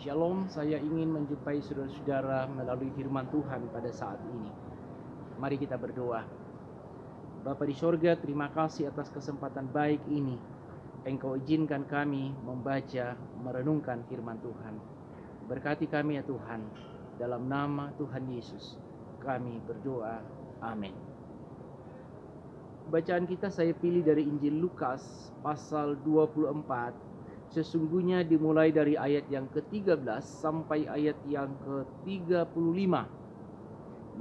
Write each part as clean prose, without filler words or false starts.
Shalom, saya ingin menjumpai saudara-saudara melalui firman Tuhan pada saat ini. Mari kita berdoa. Bapa di sorga, terima kasih atas kesempatan baik ini. Engkau izinkan kami membaca, merenungkan firman Tuhan. Berkati kami ya Tuhan, dalam nama Tuhan Yesus kami berdoa. Amin. Bacaan kita saya pilih dari Injil Lukas pasal 24. Sesungguhnya dimulai dari ayat yang ke-13 sampai ayat yang ke-35.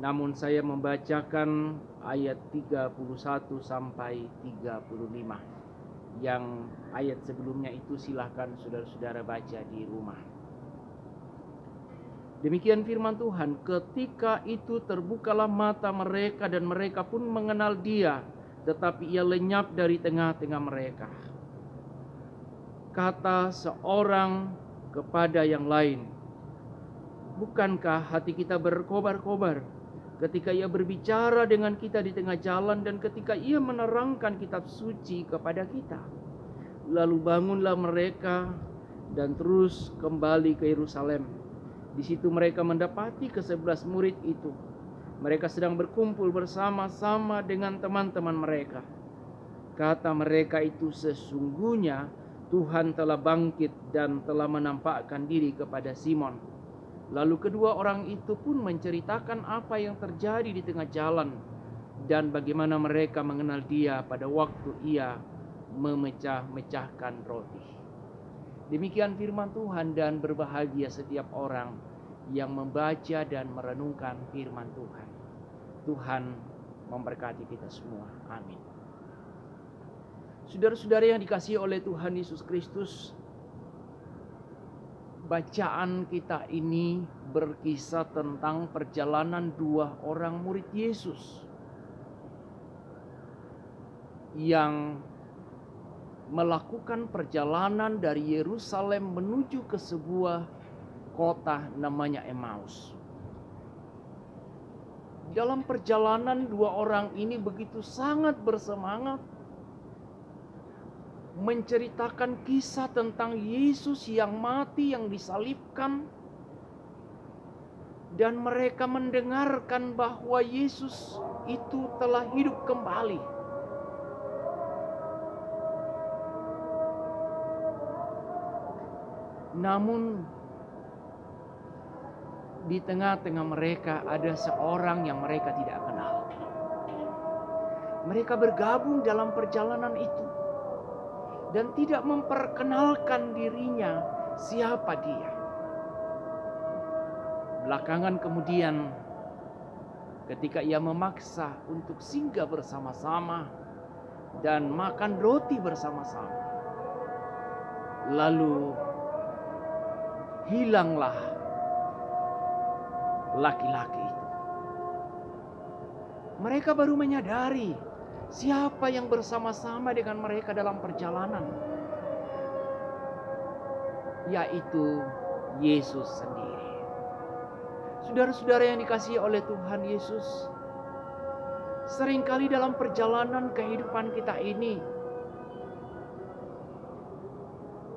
Namun saya membacakan ayat 31 sampai 35. Yang ayat sebelumnya itu silahkan saudara-saudara baca di rumah. Demikian firman Tuhan, ketika itu terbukalah mata mereka dan mereka pun mengenal Dia, tetapi Ia lenyap dari tengah-tengah mereka. Kata seorang kepada yang lain, bukankah hati kita berkobar-kobar ketika Ia berbicara dengan kita di tengah jalan dan ketika Ia menerangkan kitab suci kepada kita? Lalu bangunlah mereka dan terus kembali ke Yerusalem. Di situ mereka mendapati ke-11 murid itu. Mereka sedang berkumpul bersama-sama dengan teman-teman mereka. Kata mereka itu, sesungguhnya Tuhan telah bangkit dan telah menampakkan diri kepada Simon. Lalu kedua orang itu pun menceritakan apa yang terjadi di tengah jalan dan bagaimana mereka mengenal Dia pada waktu Ia memecah-mecahkan roti. Demikian firman Tuhan, dan berbahagia setiap orang yang membaca dan merenungkan firman Tuhan. Tuhan memberkati kita semua. Amin. Saudara-saudara yang dikasihi oleh Tuhan Yesus Kristus, bacaan kita ini berkisah tentang perjalanan dua orang murid Yesus yang melakukan perjalanan dari Yerusalem menuju ke sebuah kota namanya Emmaus. Dalam perjalanan dua orang ini begitu sangat bersemangat menceritakan kisah tentang Yesus yang mati, yang disalibkan, dan mereka mendengarkan bahwa Yesus itu telah hidup kembali. Namun di tengah-tengah mereka ada seorang yang mereka tidak kenal. Mereka bergabung dalam perjalanan itu dan tidak memperkenalkan dirinya siapa dia. Belakangan kemudian ketika ia memaksa untuk singgah bersama-sama dan makan roti bersama-sama, lalu hilanglah laki-laki itu. Mereka baru menyadari siapa yang bersama-sama dengan mereka dalam perjalanan, yaitu Yesus sendiri. Saudara-saudara yang dikasihi oleh Tuhan Yesus, seringkali dalam perjalanan kehidupan kita ini,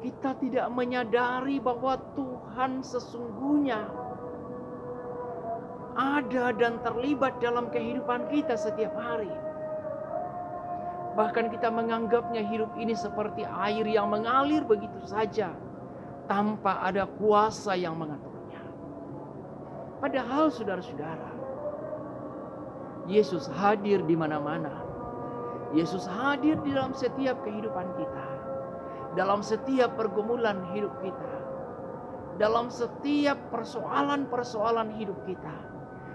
kita tidak menyadari bahwa Tuhan sesungguhnya ada dan terlibat dalam kehidupan kita setiap hari. Bahkan kita menganggapnya hidup ini seperti air yang mengalir begitu saja, tanpa ada kuasa yang mengaturnya. Padahal saudara-saudara, Yesus hadir di mana-mana. Yesus hadir di dalam setiap kehidupan kita, dalam setiap pergumulan hidup kita, dalam setiap persoalan-persoalan hidup kita.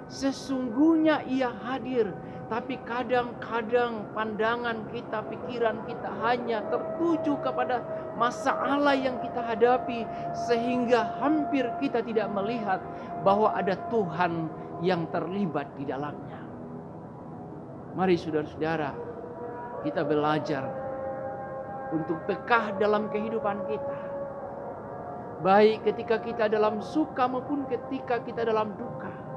Sesungguhnya Ia hadir, tapi kadang-kadang pandangan kita, pikiran kita hanya tertuju kepada masalah yang kita hadapi, sehingga hampir kita tidak melihat bahwa ada Tuhan yang terlibat di dalamnya. Mari saudara-saudara, kita belajar untuk peka dalam kehidupan kita, baik ketika kita dalam suka maupun ketika kita dalam duka.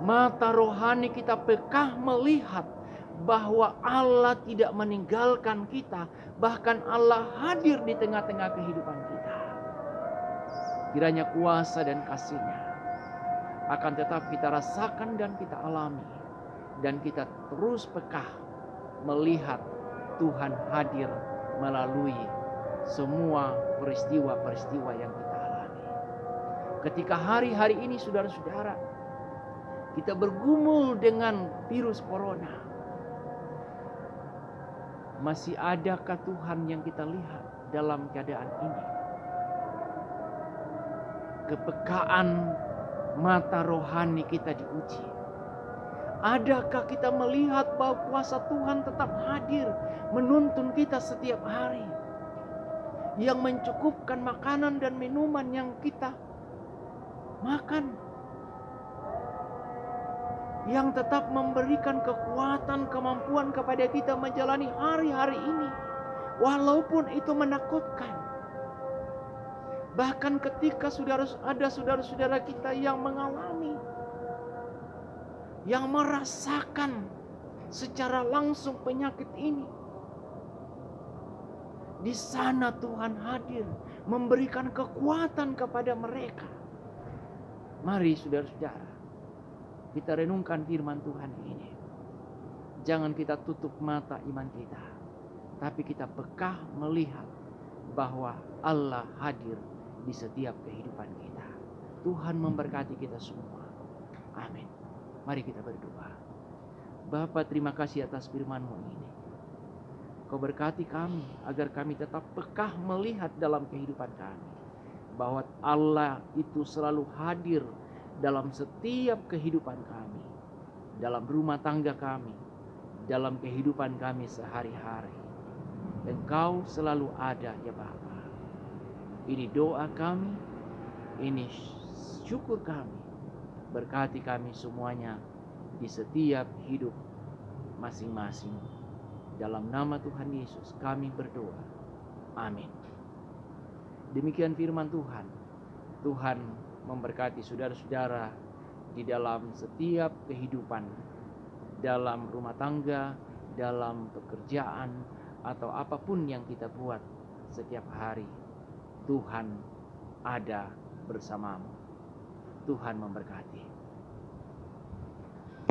Mata rohani kita peka melihat bahwa Allah tidak meninggalkan kita, bahkan Allah hadir di tengah-tengah kehidupan kita. Kiranya kuasa dan kasih-Nya akan tetap kita rasakan dan kita alami. Dan kita terus peka melihat Tuhan hadir melalui semua peristiwa-peristiwa yang kita alami. Ketika hari-hari ini saudara-saudara, kita bergumul dengan virus corona, masih adakah Tuhan yang kita lihat dalam keadaan ini? Kepekaan mata rohani kita diuji. Adakah kita melihat bahwa kuasa Tuhan tetap hadir menuntun kita setiap hari, yang mencukupkan makanan dan minuman yang kita makan, yang tetap memberikan kekuatan, kemampuan kepada kita menjalani hari-hari ini, walaupun itu menakutkan. Bahkan ketika ada saudara-saudara kita yang mengalami, yang merasakan secara langsung penyakit ini, di sana Tuhan hadir memberikan kekuatan kepada mereka. Mari saudara-saudara, kita renungkan firman Tuhan ini. Jangan kita tutup mata iman kita, tapi kita peka melihat bahwa Allah hadir di setiap kehidupan kita. Tuhan memberkati kita semua. Amin. Mari kita berdoa. Bapa, terima kasih atas firman-Mu ini. Kau berkati kami agar kami tetap peka melihat dalam kehidupan kami bahwa Allah itu selalu hadir dalam setiap kehidupan kami, dalam rumah tangga kami, dalam kehidupan kami sehari-hari. Engkau selalu ada ya Bapa. Ini doa kami, ini syukur kami. Berkati kami semuanya di setiap hidup masing-masing. Dalam nama Tuhan Yesus kami berdoa. Amin. Demikian firman Tuhan. Tuhan memberkati saudara-saudara di dalam setiap kehidupan, dalam rumah tangga, dalam pekerjaan, atau apapun yang kita buat setiap hari. Tuhan ada bersamamu. Tuhan memberkati.